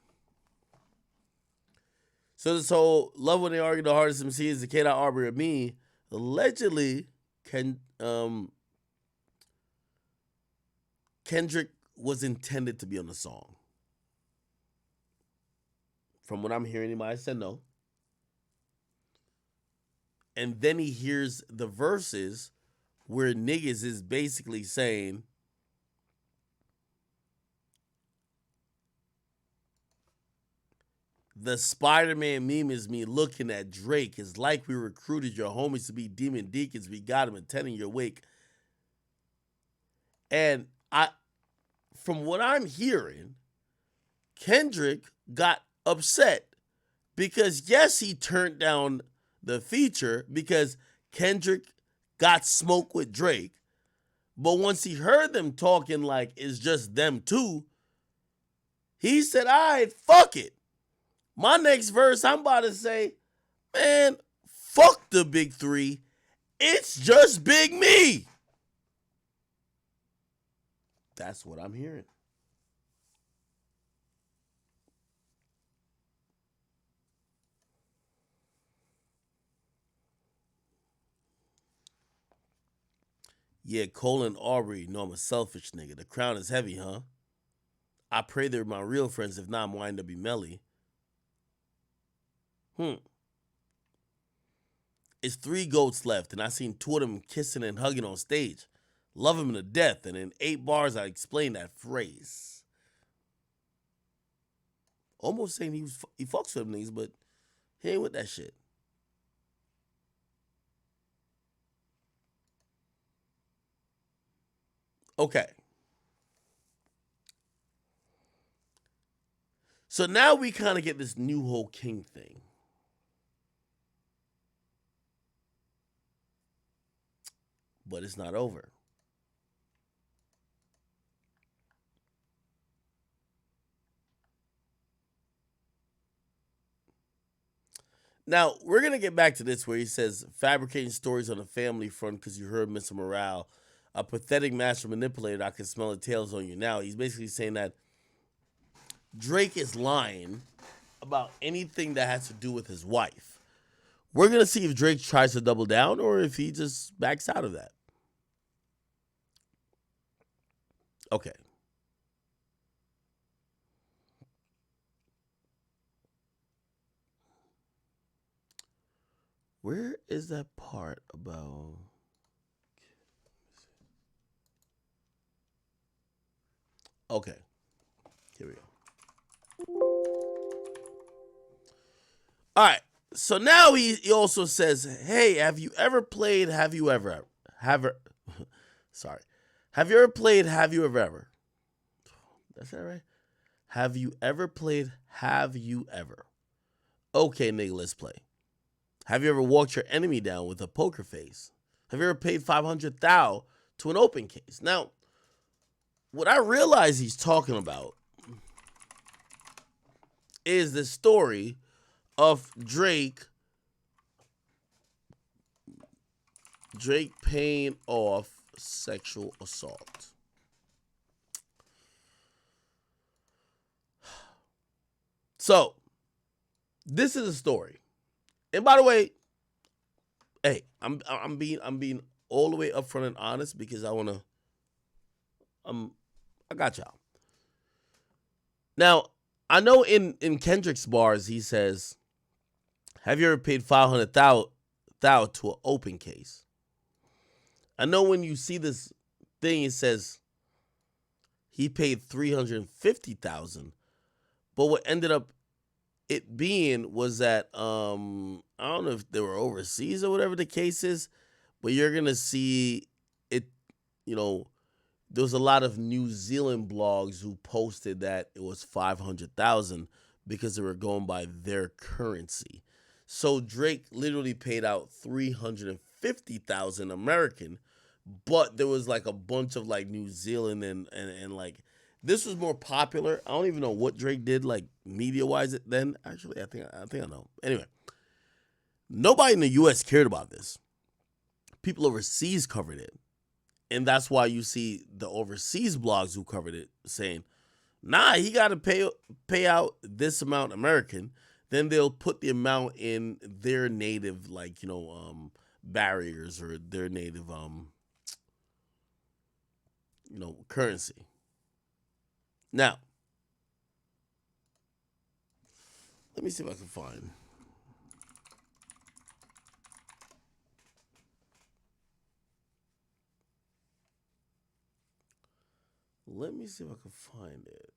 So this whole love when they argue the hardest MC, is the K-Dot, Aubrey, or me? Allegedly, Kendrick was intended to be on the song. From what I'm hearing, he might have said no. And then he hears the verses where niggas is basically saying, the Spider-Man meme is me looking at Drake. It's like we recruited your homies to be demon deacons. We got them attending your wake. And from what I'm hearing, Kendrick got upset because, yes, he turned down the feature because Kendrick got smoke with Drake. But once he heard them talking like it's just them two, he said, all right, fuck it. My next verse, I'm about to say, man, fuck the big three. It's just Big Me. That's what I'm hearing. Yeah, Colin Aubrey. No, I'm a selfish nigga. The crown is heavy, huh? I pray they're my real friends. If not, I'm wind up be Melly. It's 3 goats left, and I seen 2 of them kissing and hugging on stage. Love him to death, and in 8 bars, I explained that phrase. Almost saying he fucks with them niggas, but he ain't with that shit. Okay. So now we kind of get this new whole king thing. But it's not over. Now, we're going to get back to this where he says, fabricating stories on the family front because you heard Mr. Morale, a pathetic master manipulator. I can smell the tails on you now. He's basically saying that Drake is lying about anything that has to do with his wife. We're going to see if Drake tries to double down or if he just backs out of that. Okay. Where is that part about? Okay. Here we go. All right. So now he also says, hey, have you ever played Have You Ever? Sorry. Have you ever played Have You Ever? That's that right? Have you ever played Have You Ever? Okay, nigga, let's play. Have you ever walked your enemy down with a poker face? Have you ever paid 500,000 to an open case? Now, what I realize he's talking about is the story of Drake paying off sexual assault. So, this is a story. And by the way, hey, I'm being all the way upfront and honest because I got y'all. Now, I know in Kendrick's bars he says, have you ever paid 500,000 to an open case? I know when you see this thing, it says he paid 350,000, but what ended up it being was that I don't know if they were overseas or whatever the case is, but you're gonna see it. You know, there was a lot of New Zealand blogs who posted that it was 500,000 because they were going by their currency. So Drake literally paid out 350,000 American, but there was like a bunch of like New Zealand and like this was more popular. I don't even know what Drake did like media wise then. Actually, I think I know. Anyway, nobody in the U.S. cared about this. People overseas covered it, and that's why you see the overseas blogs who covered it saying, "Nah, he got to pay out this amount American." Then they'll put the amount in their native, like barriers or their native, currency. Now, let me see if I can find. Let me see if I can find it.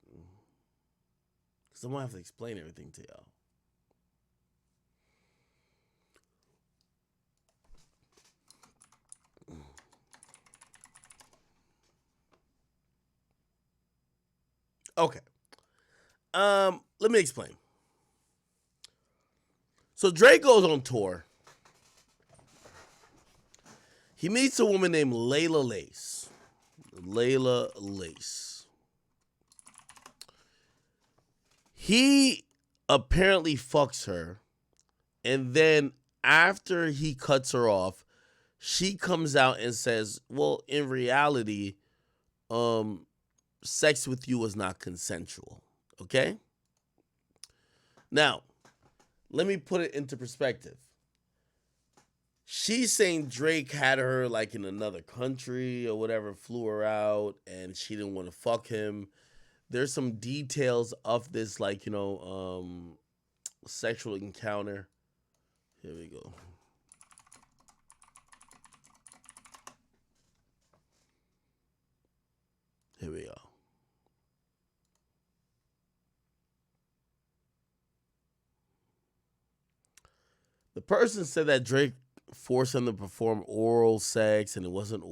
Because I'm going to have to explain everything to y'all. Okay. Let me explain. So Drake goes on tour. He meets a woman named Layla Lace. Layla Lace. He apparently fucks her, and then after he cuts her off, she comes out and says, well, in reality, sex with you was not consensual. Okay? Now, let me put it into perspective. She's saying Drake had her like in another country or whatever, flew her out, and she didn't want to fuck him. There's some details of this, like, sexual encounter. Here we go. Here we go. The person said that Drake forced him to perform oral sex and it wasn't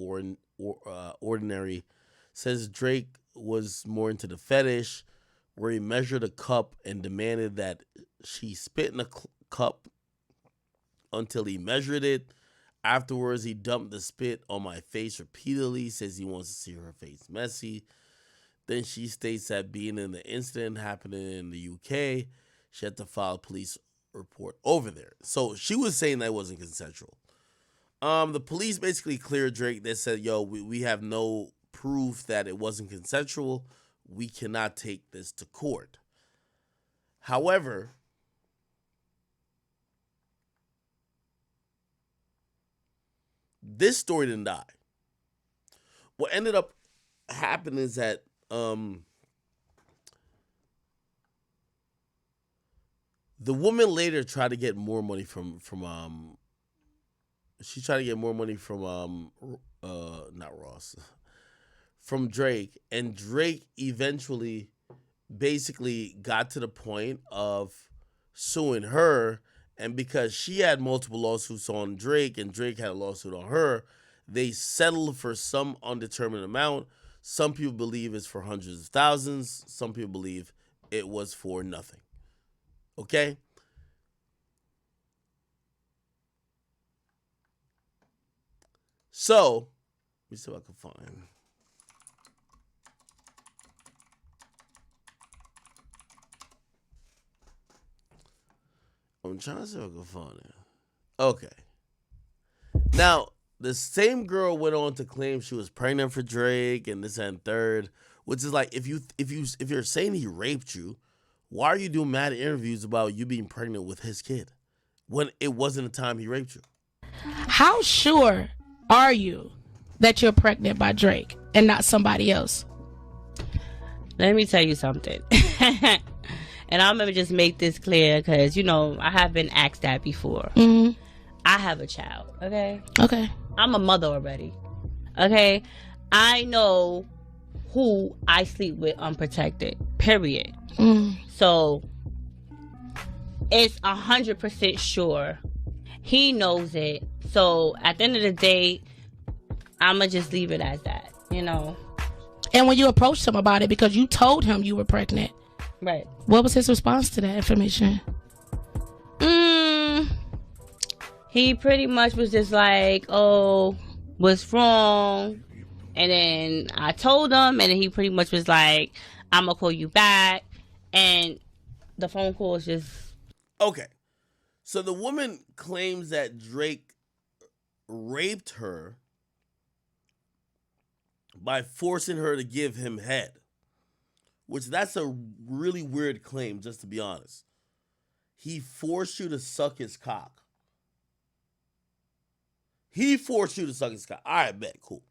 ordinary. Says Drake was more into the fetish, where he measured a cup and demanded that she spit in a cup until he measured it. Afterwards, he dumped the spit on my face repeatedly, says he wants to see her face messy. Then she states that being in the incident happening in the UK, she had to file a police report over there. So she was saying that it wasn't consensual. The police basically cleared Drake. They said, yo, we have no proof that it wasn't consensual. We cannot take this to court. However, this story didn't die. What ended up happening is that the woman later tried to get more money from she tried to get more money from not Ross, from Drake, and Drake eventually basically got to the point of suing her, and because she had multiple lawsuits on Drake and Drake had a lawsuit on her, they settled for some undetermined amount. Some people believe it's for hundreds of thousands. Some people believe it was for nothing. Okay? So, let me see what I can find. I'm trying to see if I can find it. Okay. Now, the same girl went on to claim she was pregnant for Drake and this and third, which is like, if you're saying he raped you, why are you doing mad interviews about you being pregnant with his kid when it wasn't the time he raped you? How sure are you that you're pregnant by Drake and not somebody else? Let me tell you something. And I'm going to just make this clear because, I have been asked that before. Mm-hmm. I have a child, okay? Okay. I'm a mother already, okay? I know who I sleep with unprotected, period. Mm. So, it's 100% sure. He knows it. So, at the end of the day, I'm going to just leave it as that, And when you approached him about it, because you told him you were pregnant. Right. What was his response to that information? He pretty much was just like, oh, what's wrong? And then I told him, and then he pretty much was like, I'm going to call you back. And the phone call was just... Okay. So the woman claims that Drake raped her by forcing her to give him head. Which that's a really weird claim, just to be honest. He forced you to suck his cock. He forced you to suck his cock. All right, bet. Cool.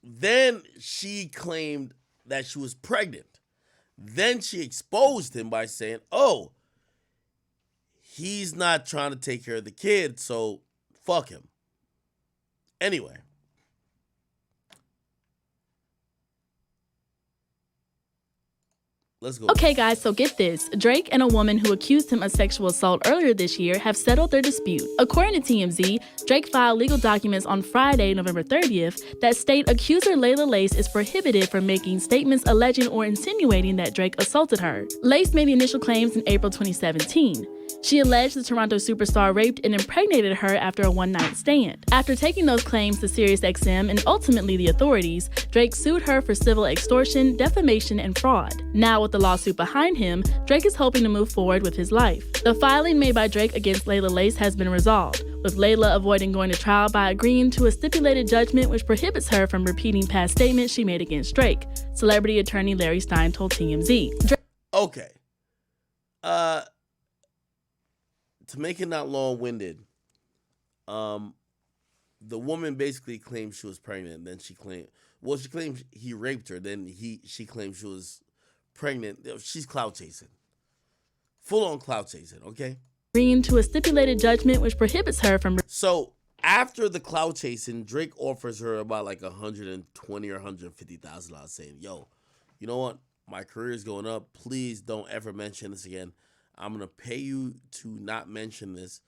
Then she claimed that she was pregnant. Then she exposed him by saying, oh, he's not trying to take care of the kid, so fuck him. Anyway. Let's go. Okay, guys, so get this. Drake and a woman who accused him of sexual assault earlier this year have settled their dispute. According to TMZ, Drake filed legal documents on Friday, November 30th, that state accuser Layla Lace is prohibited from making statements alleging or insinuating that Drake assaulted her. Lace made the initial claims in April 2017. She alleged the Toronto superstar raped and impregnated her after a one-night stand. After taking those claims to SiriusXM and ultimately the authorities, Drake sued her for civil extortion, defamation, and fraud. Now, with the lawsuit behind him, Drake is hoping to move forward with his life. The filing made by Drake against Layla Lace has been resolved, with Layla avoiding going to trial by agreeing to a stipulated judgment which prohibits her from repeating past statements she made against Drake, celebrity attorney Larry Stein told TMZ. Okay. To make it not long-winded, the woman basically claimed she was pregnant. Then she claimed he raped her. Then she claimed she was pregnant. She's clout chasing, full-on clout chasing. Okay. Agreeing to a stipulated judgment which prohibits her from. So after the clout chasing, Drake offers her about like $120,000 or $150,000, saying, "Yo, you know what? My career is going up. Please don't ever mention this again. I'm going to pay you to not mention this,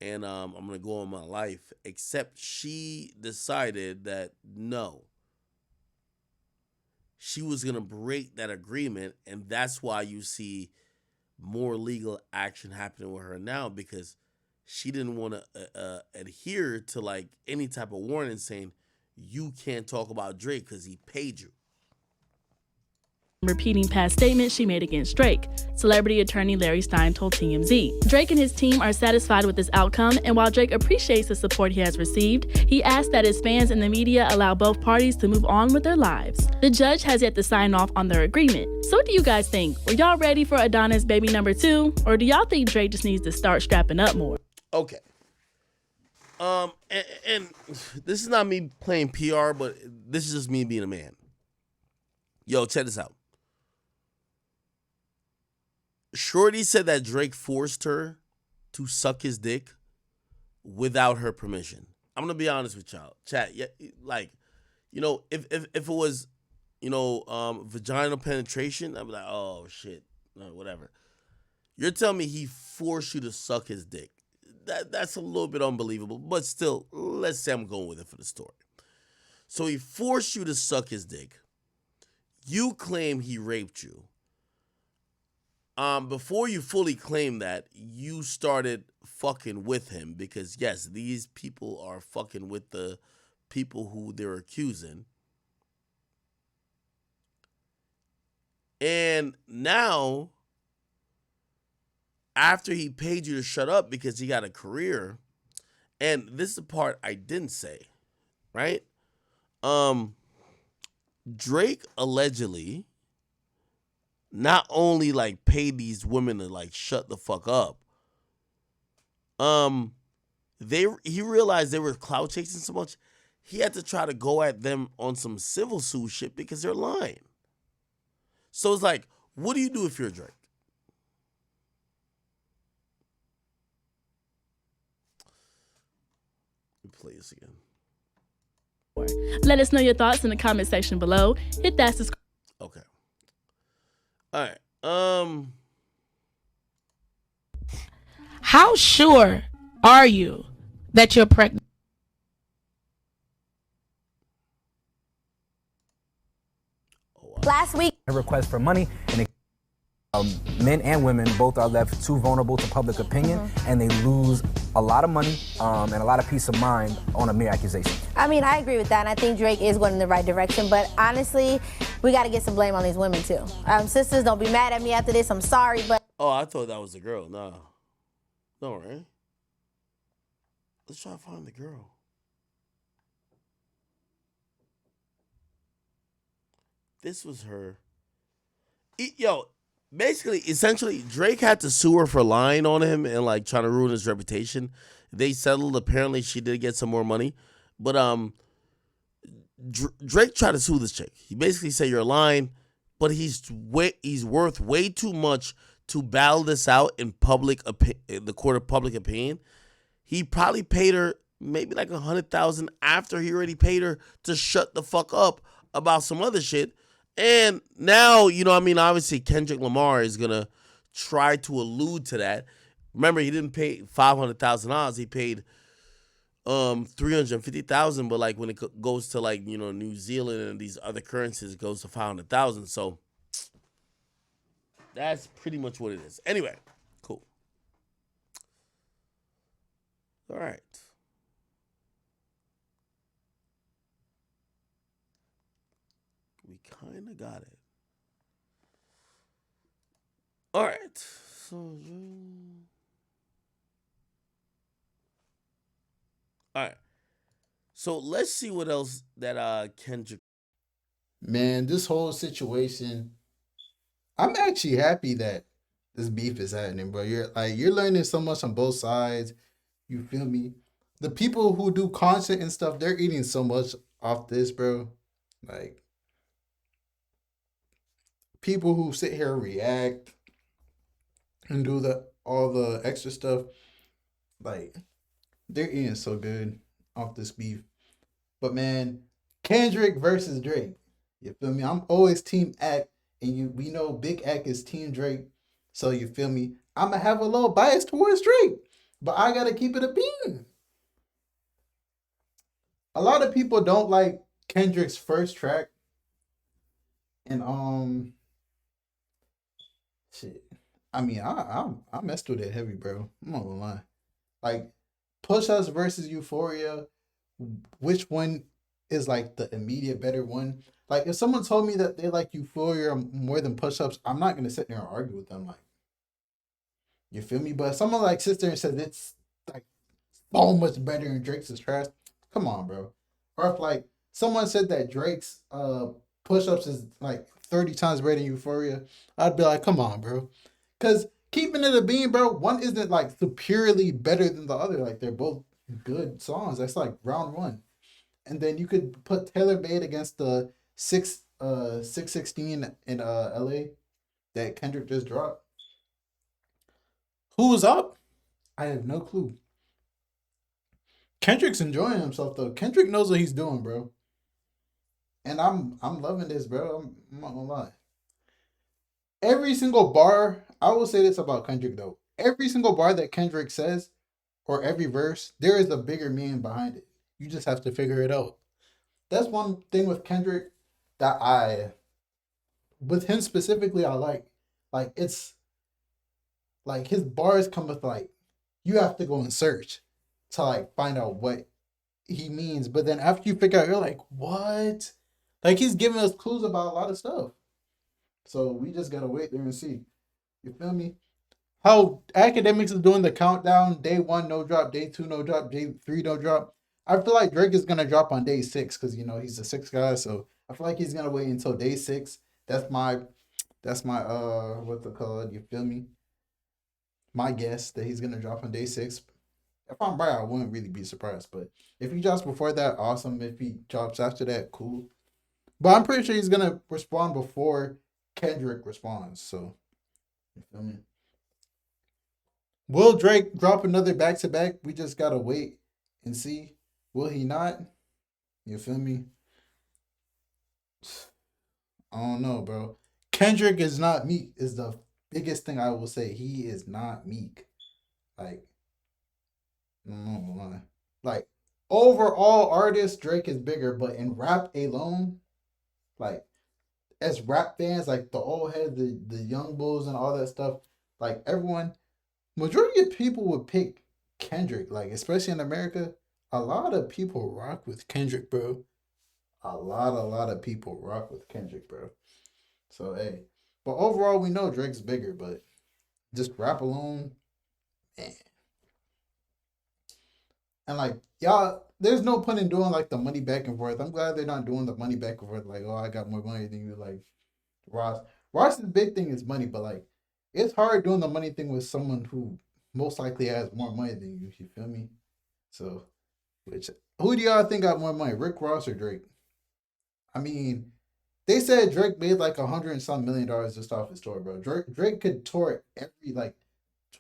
and I'm going to go on my life." Except she decided that no. She was going to break that agreement, and that's why you see more legal action happening with her now, because she didn't want to adhere to like any type of warning saying you can't talk about Drake because he paid you. Repeating past statements she made against Drake, celebrity attorney Larry Stein told TMZ. Drake and his team are satisfied with this outcome, and while Drake appreciates the support he has received, he asked that his fans and the media allow both parties to move on with their lives. The judge has yet to sign off on their agreement. So what do you guys think? Were y'all ready for Adonis baby number 2? Or do y'all think Drake just needs to start strapping up more? Okay. And this is not me playing PR, but this is just me being a man. Yo, check this out. Shorty said that Drake forced her to suck his dick without her permission. I'm gonna be honest with y'all, chat. Yeah, like, you know, if it was, you know, vaginal penetration, I'd be like, oh shit, no, whatever. You're telling me he forced you to suck his dick? That's a little bit unbelievable, but still, let's say I'm going with it for the story. So he forced you to suck his dick. You claim he raped you. Before you fully claim that, you started fucking with him because, yes, these people are fucking with the people who they're accusing. And now, after he paid you to shut up because he got a career, and this is the part I didn't say, right? Drake allegedly not only like paid these women to like shut the fuck up, he realized they were clout chasing so much, he had to try to go at them on some civil suit shit because they're lying. So it's like, what do you do if you're Drake? Let me play this again. Let us know your thoughts in the comment section below. Hit that subscribe. Okay. All right. How sure are you that you're pregnant? Last week, a request for money, and men and women both are left too vulnerable to public opinion, and they lose a lot of money and a lot of peace of mind on a mere accusation. I mean, I agree with that, and I think Drake is going in the right direction, but honestly, we got to get some blame on these women too. Sisters, don't be mad at me after this. I'm sorry, but... Oh, I thought that was the girl. Nah. No, right? Let's try to find the girl. This was her. Basically, essentially, Drake had to sue her for lying on him and like trying to ruin his reputation. They settled. Apparently, she did get some more money, but Drake tried to sue this chick. He basically said you're lying, but he's worth way too much to battle this out in the court of public opinion. He probably paid her maybe like $100,000 after he already paid her to shut the fuck up about some other shit. And now, obviously Kendrick Lamar is gonna try to allude to that. Remember, he didn't pay $500,000. He paid 350,000. But like when it goes to like New Zealand and these other currencies, it goes to 500,000. So that's pretty much what it is. Anyway, cool. All right. We kind of got it. All right. So, all right. So let's see what else that Kendrick. Man, this whole situation, I'm actually happy that this beef is happening, bro. You're learning so much on both sides. You feel me? The people who do content and stuff, they're eating so much off this, bro. Like people who sit here and react and do the all the extra stuff, like they're eating so good off this beef. But man, Kendrick versus Drake. You feel me? I'm always team Ack, and we know Big Ack is team Drake. So you feel me? I'ma have a little bias towards Drake. But I gotta keep it a bean. A lot of people don't like Kendrick's first track. And shit. I mean, I messed with it heavy, bro. I'm not gonna lie. Like Push Us versus Euphoria, which one is like the immediate better one? Like if someone told me that they like Euphoria more than Push Ups, I'm not gonna sit there and argue with them. Like, you feel me? But if someone like sits there and says it's like so much better than Drake's is trash, come on, bro. Or if like someone said that Drake's Push Ups is like 30 times better than Euphoria, I'd be like, come on, bro. Cause keeping it a bean, bro, one isn't like superiorly better than the other. Like they're both good songs. That's like round one. And then you could put Taylor Made against the 616 in LA that Kendrick just dropped. Who's up? I have no clue. Kendrick's enjoying himself though. Kendrick knows what he's doing, bro. And I'm loving this, bro. I'm not gonna lie. Every single bar, I will say this about Kendrick though. Every single bar that Kendrick says, or every verse, there is a bigger meaning behind it. You just have to figure it out. That's one thing with Kendrick that with him specifically, I like. Like it's like his bars come with like, you have to go and search to like find out what he means. But then after you figure out, you're like, what? Like he's giving us clues about a lot of stuff. So we just gotta wait there and see. You feel me? How Academics is doing the countdown, day 1 no drop, day 2 no drop, day 3 no drop. I feel like Drake is gonna drop on day 6 because he's the 6th guy. So I feel like he's gonna wait until day 6. That's my what's it called? You feel me? My guess that he's gonna drop on day 6. If I'm right, I wouldn't really be surprised. But if he drops before that, awesome. If he drops after that, cool. But I'm pretty sure he's gonna respond before Kendrick responds. So you feel me? Will Drake drop another back-to-back? We just gotta wait and see. Will he not? You feel me? I don't know, bro. Kendrick is not Meek is the biggest thing I will say. He is not Meek. Like, no, like overall artist, Drake is bigger, but in rap alone, like as rap fans, like the old heads, the young bulls and all that stuff, like everyone, majority of people would pick Kendrick, like especially in America. A lot of people rock with Kendrick, bro. A lot of people rock with Kendrick, bro. So hey, but overall we know Drake's bigger, but just rap alone, man. And like y'all, there's no point in doing like the money back and forth. I'm glad they're not doing the money back and forth. Like, oh, I got more money than you. Like Ross. Ross's big thing is money, but like it's hard doing the money thing with someone who most likely has more money than you. You feel me? So, who do y'all think got more money, Rick Ross or Drake? I mean, they said Drake made like $100 and some million just off his tour, bro. Drake could tour every like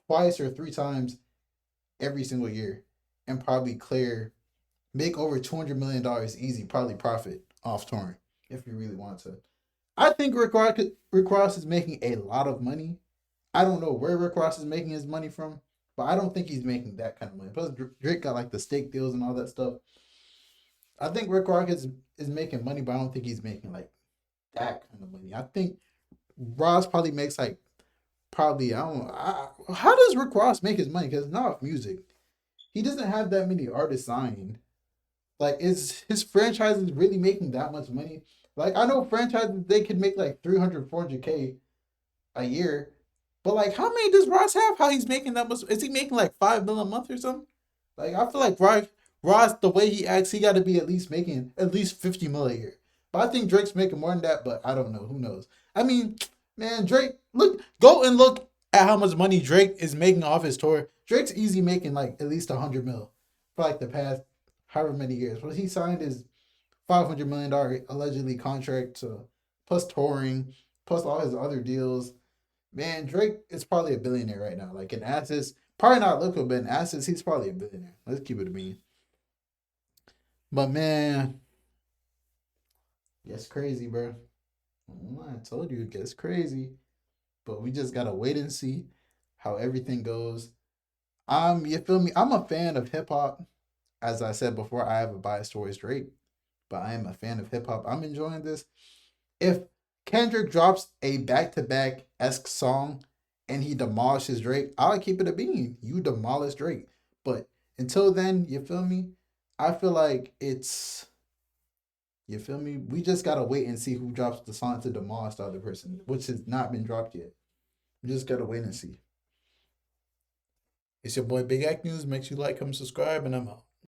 twice or 3 times every single year and probably make over $200 million easy, probably profit off touring if you really want to. I think Rick Ross is making a lot of money. I don't know where Rick Ross is making his money from, but I don't think he's making that kind of money. Plus, Drake got like the steak deals and all that stuff. I think Rick Ross is making money, but I don't think he's making like that kind of money. I think Ross probably makes like probably I don't know. How does Rick Ross make his money? Because not off music. He doesn't have that many artists signed. Like, is his franchises really making that much money? Like, I know franchises they could make like 300, 400K a year, but like, how many does Ross have? How he's making that much? Is he making like 5 million a month or something? Like, I feel like Ross, the way he acts, he got to be at least making at least 50 million a year. But I think Drake's making more than that. But I don't know. Who knows? I mean, man, Drake, go and look at how much money Drake is making off his tour. Drake's easy making like at least 100 mil for like the past however many years. But he signed his $500 million allegedly contract to plus touring, plus all his other deals. Man, Drake is probably a billionaire right now. Like in assets, probably not liquid, but in assets, he's probably a billionaire. Let's keep it a bean. But man, it's crazy, bro. I told you it gets crazy. But we just gotta wait and see how everything goes. You feel me? I'm a fan of hip hop. As I said before, I have a bias towards Drake, but I am a fan of hip hop. I'm enjoying this. If Kendrick drops a back-to-back esque song and he demolishes Drake, I'll keep it a bean. You demolish Drake. But until then, you feel me? I feel like you feel me? We just gotta wait and see who drops the song to demolish the other person, which has not been dropped yet. We just gotta wait and see. It's your boy Big Act News. Make sure you like, comment, subscribe, and I'm out.